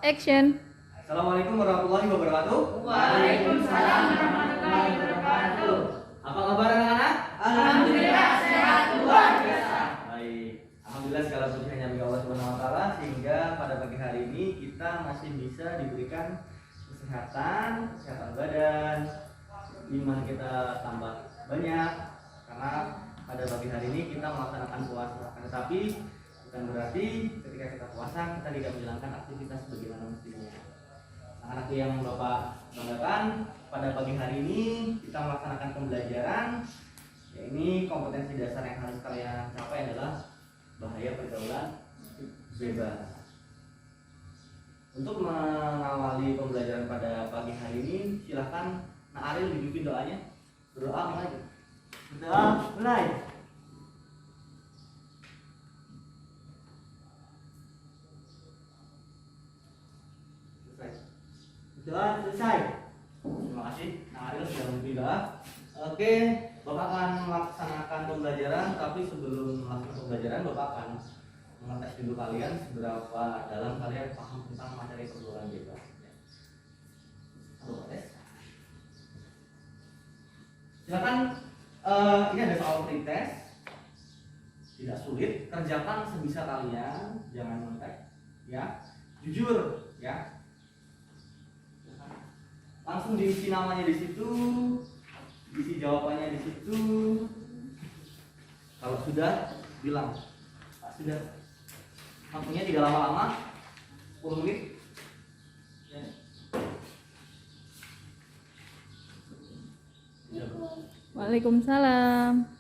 Action. Assalamualaikum warahmatullahi wabarakatuh. Waalaikumsalam warahmatullahi wabarakatuh. Apa kabar anak-anak? Alhamdulillah sehat luar biasa. Baik. Alhamdulillah segala puji hanya bagi Allah Subhanahu wa taala sehingga pada pagi hari ini kita masih bisa diberikan kesehatan badan, iman kita tambah banyak karena pada pagi hari ini kita melaksanakan puasa. Tetapi bukan berarti ketika kita puasa kita tidak menjalankan aktivitas sebagaimana mestinya. Anak yang Bapak banggakan, pada pagi hari ini kita melaksanakan pembelajaran. Ya, ini kompetensi dasar yang harus kalian capai adalah bahaya pergaulan bebas. Untuk mengawali pembelajaran pada pagi hari ini, silahkan Nak Aril dipimpin doanya. Berdoa mulai. Berdoa mulai. Doa selesai. Terima kasih, Nah Aril sudah memimpin doa. Oke, Bapak akan melaksanakan pembelajaran, tapi sebelum melaksanakan pembelajaran, Bapak akan mengetes dulu kalian seberapa dalam kalian paham tentang materi pergaulan bebas. Silakan, ini ada soal pretest, tidak sulit, kerjakan sebisa kalian, jangan mentek, ya, jujur, ya. Langsung diisi namanya di situ, isi jawabannya di situ. Kalau sudah, bilang, Pak sudah. Waktunya tidak lama-lama, 10 menit. Ya. Waalaikumsalam.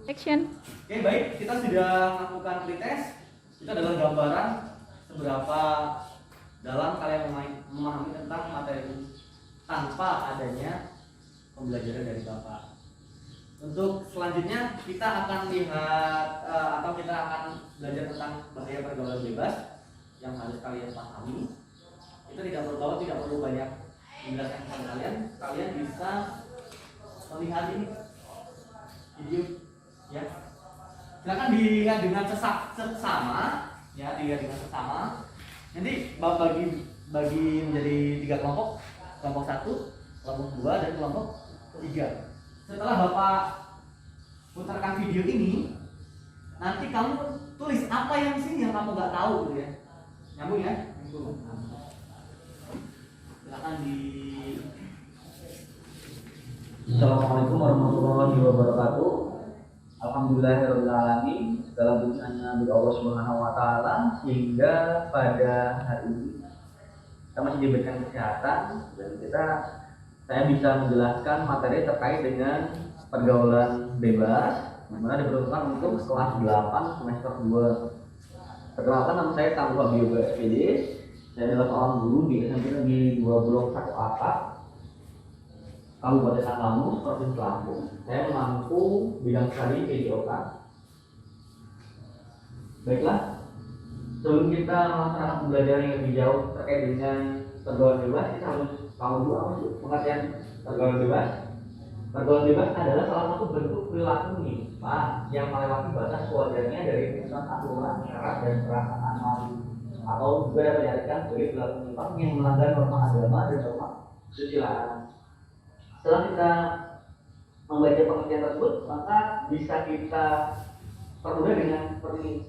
Action. Oke, baik, kita sudah melakukan pretest. Itu adalah gambaran seberapa dalam kalian memahami tentang materi ini tanpa adanya pembelajaran dari Bapak. Untuk selanjutnya kita akan lihat atau kita akan belajar tentang bahaya pergaulan bebas yang harus kalian pahami. Itu tidak perlu banyak menjelaskan kepada kalian. Kalian bisa melihat ini video, ya. Silakan dilihat dengan seksama, ya, dilihat dengan seksama. Nanti Bapak bagi menjadi 3 kelompok, kelompok 1, kelompok 2, dan kelompok 3. Setelah Bapak putarkan video ini, nanti kamu tulis apa yang sih yang kamu nggak tahu, gitu ya. Nyambung ya? Nyambung. Silakan di. Assalamualaikum warahmatullahi wabarakatuh. Alhamdulillahirrahmanirrahim. Segala puji hanya bagi Allah Subhanahu wa taala sehingga pada hari ini kita masih diberikan kesehatan dan saya bisa menjelaskan materi terkait dengan pergaulan bebas yang mana diperuntukkan untuk kelas 8 semester 2. Perkenalkan, nama saya Tangguh Abioga SPD. Saya adalah seorang guru di SMP Negeri 2 Blok 1 Atap, Kabupaten Lampung, Provinsi Lampung. Saya memangku bidang studi PJOK. Baiklah, sebelum kita melaksanakan pembelajaran yang lebih jauh terkait dengan pergaulan bebas, kita harus tahu dulu apa sih pengertian pergaulan bebas. Pergaulan bebas adalah salah satu bentuk perilaku menyimpang yang melewati batas wajarnya dari ketentuan aturan, syarat, dan perasaan malu, atau juga dapat diartikan sebagai perilaku menyimpang yang melanggar norma agama dan norma kesusilaan. Setelah kita membaca pengertian tersebut, maka bisa kita permudah dengan seperti ini.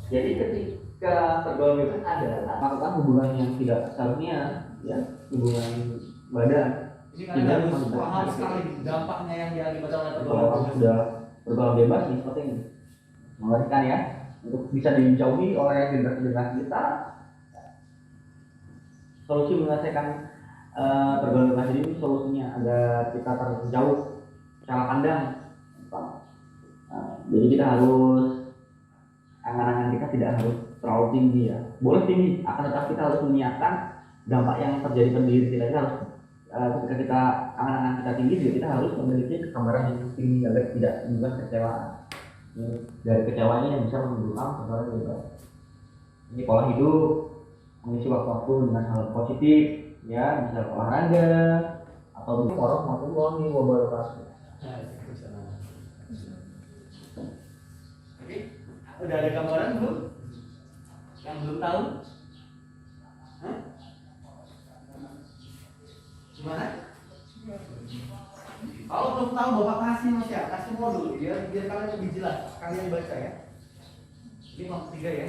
Jadi ketika pergaulan bebas adalah melakukan hubungan yang tidak seharusnya, ya, hubungan badan. Ini kalian harus paham sekali dampaknya yang diakibatkan oleh pergaulan bebas. Sudah pergaulan bebas nih seperti ini, mengerikan ya, untuk bisa dijauhi oleh generasi kita. Solusi menyelesaikan pergaulan bebas ini, solusinya agar kita terjauh cara pandang Jadi kita harus, angan-angan kita tidak harus terlalu tinggi ya. Boleh tinggi, akan tetapi kita harus menyiapkan dampak yang terjadi pada diri kita. Kita harus ketika kita angan-angan kita tinggi juga kita harus memiliki gambaran yang tinggi agar tidak menimbulkan kekecewaan. Dari kecewaan ini yang bisa menimbulkan persoalan lebih baik. Ini pola hidup, mengisi waktu-waktu dengan hal positif, ya bisa olahraga atau warahmatullahi wabarakatuh. Oke, udah ada gambaran belum? Yang belum tahu? Hah? Gimana? Kalau belum tahu bapak kasih mas ya, kasih modul biar kalian lebih jelas. Kalian baca ya. Ini kelompok 3 ya.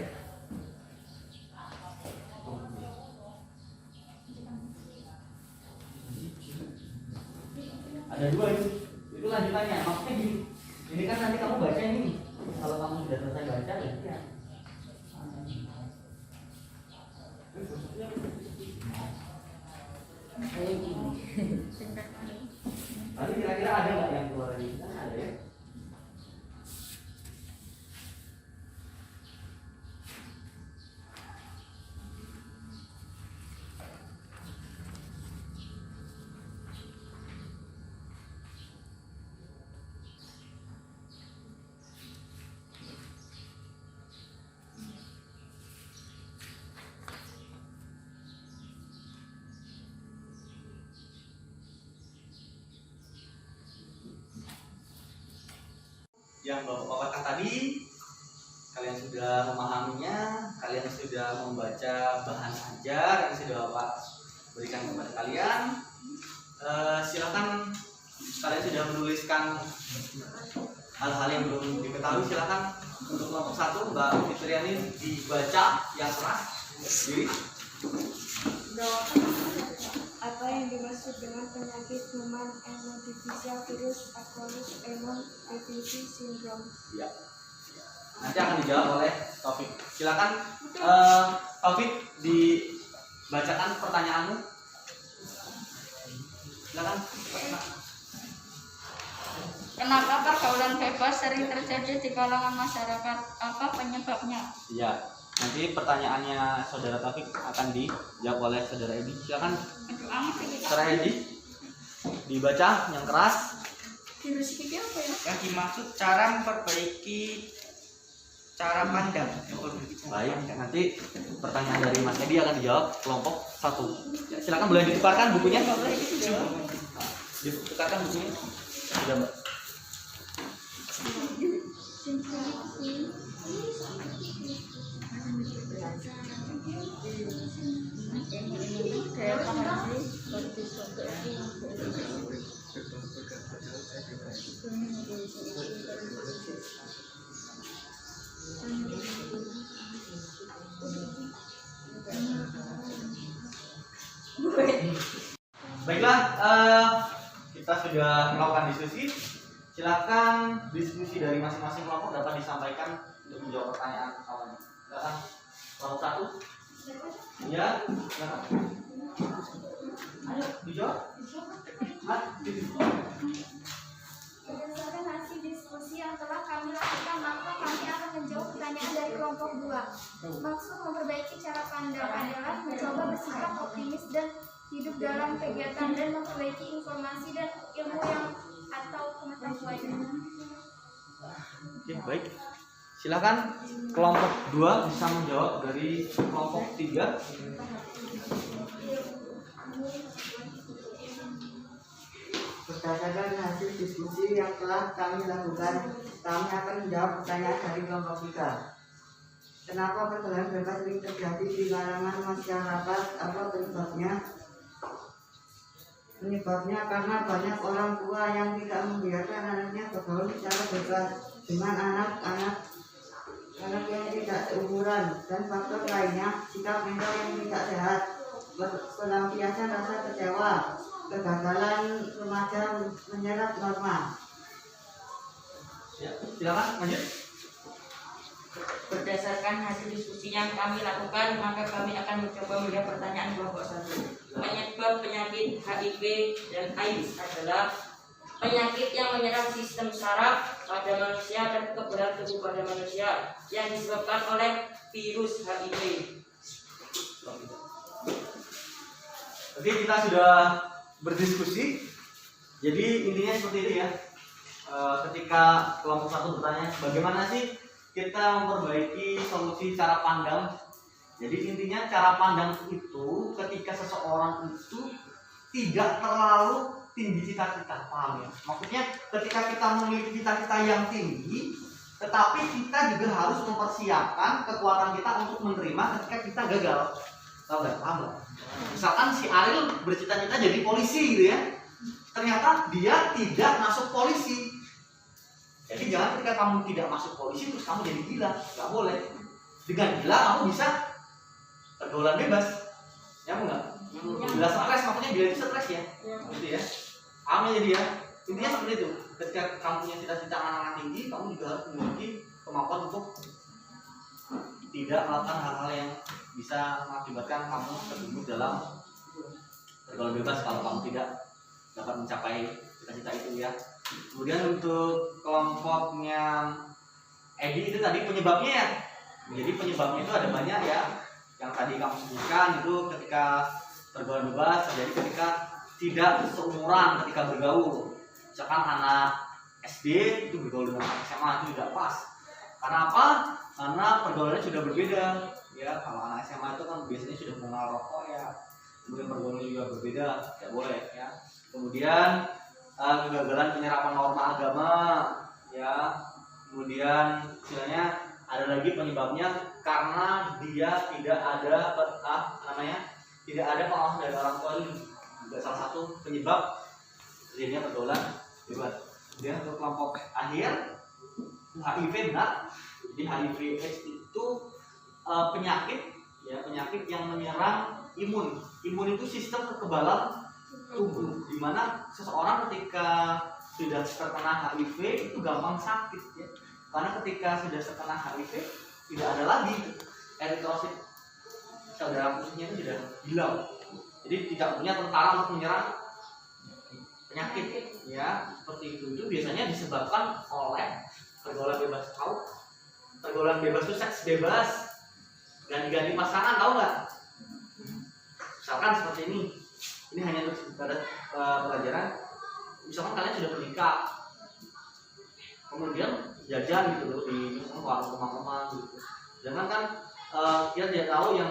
Ada 2 itu lanjutannya. Maksudnya gini, ini kan nanti kamu baca ini. Kalau kamu sudah selesai baca ya. Tadi kira-kira ada nggak yang keluar dari sana? Ada ya? Yang bapak katakan tadi, kalian sudah memahaminya, kalian sudah membaca bahan ajar yang sudah bapak berikan kepada kalian. Silakan kalian sudah menuliskan hal-hal yang belum diketahui. Silakan untuk kelompok 1 Mbak Fitriani dibaca yang keras. Apa yang dimaksud dengan penyakit human immunodeficiency virus acquired immunodeficiency syndrome? Ya. Nanti akan dijawab oleh Taufik. Silakan Taufik dibacakan pertanyaanmu. Silakan. Kenapa pergaulan bebas sering terjadi di kalangan masyarakat? Apa penyebabnya? Iya. Nanti pertanyaannya saudara Taufik akan dijawab oleh saudara Edi. Silakan. Saudara Edi dibaca yang keras. Virus ini apa ya? Yang dimaksud cara memperbaiki cara pandang. Baik, nanti pertanyaan dari Mas Edi akan dijawab kelompok 1. Ya, silakan boleh ditukarkan bukunya. Ditukarkan bukunya. Sudah, Mbak. Baiklah, kita sudah melakukan diskusi. Silakan diskusi dari masing-masing kelompok dapat disampaikan untuk menjawab pertanyaan awalnya. Silakan kelompok 1. Ya, silakan. Ayo dijawab. Berdasarkan hasil diskusi yang telah kami lakukan, maka kami akan menjawab pertanyaan dari kelompok 2. Maksud memperbaiki cara pandang adalah mencoba bersikap optimis dan hidup dalam kegiatan dan memperbaiki informasi dan ilmu yang atau pengetahuan. Oke, baik. Silakan kelompok 2 bisa menjawab dari kelompok 3. Berdasarkan hasil diskusi yang telah kami lakukan, kami akan menjawab pertanyaan dari kelompok 3. Kenapa pergaulan bebas sering terjadi di kalangan masyarakat? Apa penyebabnya? Penyebabnya karena banyak orang tua yang tidak membiarkan anaknya bergaul secara bebas dengan anak-anak yang tidak seumuran, dan faktor lainnya sikap mental yang tidak sehat, pelampiasan rasa kecewa, kegagalan remaja menyerap norma. Ya, silakan lanjut. Berdasarkan hasil diskusi yang kami lakukan, maka kami akan mencoba menjawab pertanyaan kelompok 1. Penyebab penyakit HIV dan AIDS adalah penyakit yang menyerang sistem saraf pada manusia dan kekebalan tubuh pada manusia yang disebabkan oleh virus HIV. Oke, kita sudah berdiskusi. Jadi intinya seperti itu ya. Ketika kelompok satu bertanya, bagaimana sih kita memperbaiki solusi cara pandang? Jadi intinya cara pandang itu ketika seseorang itu tidak terlalu tinggi cita-cita, paham ya? Maksudnya ketika kita memiliki cita-cita yang tinggi, tetapi kita juga harus mempersiapkan kekuatan kita untuk menerima ketika kita gagal. Tahu nggak? Paham nggak? Misalkan si Ariel bercita-cita jadi polisi gitu ya, ternyata dia tidak masuk polisi. Jadi jangan ketika kamu tidak masuk polisi terus kamu jadi gila, nggak boleh. Dengan gila kamu bisa pergaulan bebas, ya enggak? Gila stres, makanya gila itu stres ya, gitu ya. Paham ya jadi ya. Intinya seperti itu. Ketika kamu punya cita-cita anak-anak tinggi, kamu juga harus memiliki kemampuan untuk tidak melakukan hal-hal yang bisa mengakibatkan kamu terjerumus dalam pergaulan bebas kalau kamu tidak dapat mencapai cita-cita itu ya. Kemudian untuk kelompoknya Edi itu tadi penyebabnya ya. Jadi penyebabnya itu ada banyak ya. Yang tadi kamu sebutkan itu ketika pergaulan bebas terjadi ketika tidak seumuran ketika bergaul. Misalkan anak SD itu bergaul dengan anak SMA itu tidak pas. Karena apa? Karena pergaulannya sudah berbeda. Ya, kalau anak SMA itu kan biasanya sudah mengenal rokok ya. Kemudian pergaulannya juga berbeda, tidak boleh ya. Kemudian kegagalan penyerapan norma agama ya. Kemudian istilahnya ada lagi penyebabnya karena dia tidak ada tidak ada pengawasan dari orang tua, itu juga salah satu penyebab terjadinya pergaulan bebas. Kemudian untuk kelompok akhir HIV benar. Jadi HIV/AIDS itu penyakit yang menyerang imun. Imun itu sistem kekebalan tubuh, di mana seseorang ketika sudah terkena HIV itu gampang sakit ya. Karena ketika sudah terkena HIV tidak ada lagi eritrosit, sel darah putihnya itu sudah hilang. Jadi tidak punya tentara untuk menyerang penyakit ya. Seperti itu biasanya disebabkan oleh pergaulan bebas. Tahu? Pergaulan bebas itu seks bebas, ganti-ganti pasangan, tahu nggak? Misalkan seperti ini. Ini hanya untuk pelajaran. Misalkan kalian sudah menikah, kemudian jajan gitu loh di warung teman-teman gitu. Jangan kan kita tidak tahu yang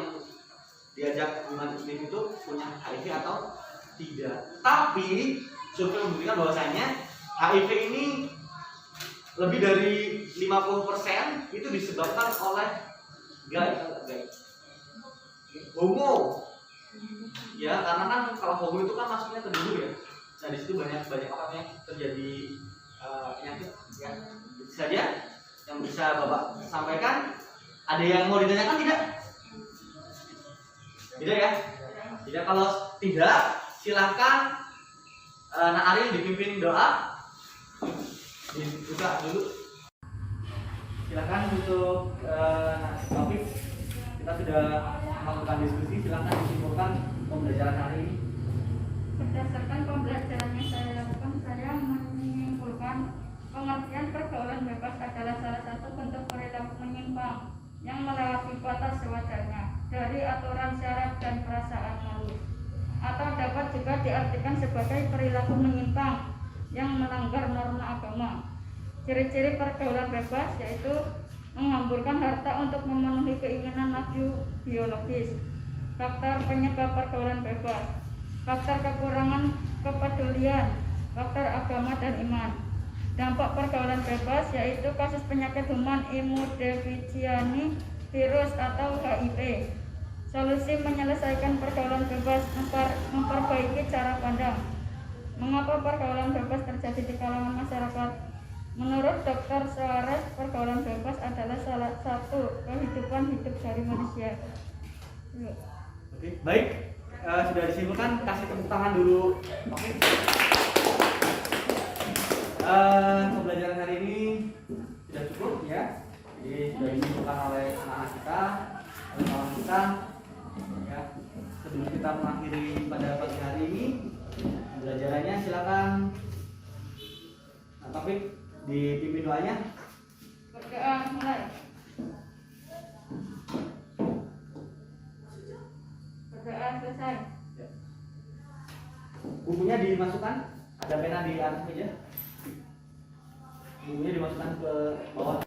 diajak hubungan intim itu punya HIV atau tidak. Tapi survei membuktikan bahwasanya HIV ini lebih dari 50% itu disebabkan oleh gay, homo. Ya, karena kan kalau homo itu kan masuknya ke dulu ya. Nah di situ banyak apa yang terjadi penyakit ya. Itu saja yang bisa Bapak sampaikan. Ada yang mau ditanyakan tidak? Tidak ya? Tidak. Kalau tidak, silahkan Nak Ariel dipimpin doa. Dibuka dulu. Silakan untuk topik kita sudah melakukan diskusi. Silakan disimpulkan pembelajaran hari ini. Berdasarkan pembelajaran yang saya lakukan, saya menyimpulkan pengertian pergaulan bebas adalah salah satu bentuk perilaku menyimpang yang melewati batas sewajarnya dari aturan syarat dan perasaan malu, atau dapat juga diartikan sebagai perilaku menyimpang yang melanggar norma agama. Ciri-ciri pergaulan bebas yaitu menghamburkan harta untuk memenuhi keinginan nafsu biologis. Faktor penyebab pergaulan bebas: faktor kekurangan kepedulian, faktor agama dan iman. Dampak pergaulan bebas yaitu kasus penyakit human immunodeficiency virus atau HIV. Solusi menyelesaikan pergaulan bebas: memperbaiki cara pandang. Mengapa pergaulan bebas terjadi di kalangan masyarakat? Menurut Dr. Suarez, pergaulan bebas adalah salah satu kehidupan hidup dari manusia. Oke, baik. Sudah disimpulkan, kasih tepuk tangan dulu. Oke. Pembelajaran hari ini sudah cukup ya. Jadi sudah disimpulkan oleh anak-anak kita, oleh kawan kita. Ya. Sebelum kita mengakhiri pada pagi hari ini, pembelajarannya silakan Dipimpin doanya. Berdoa mulai. Berdoa selesai. Bukunya dimasukkan, ada pena di atas meja. Bukunya dimasukkan ke bawah.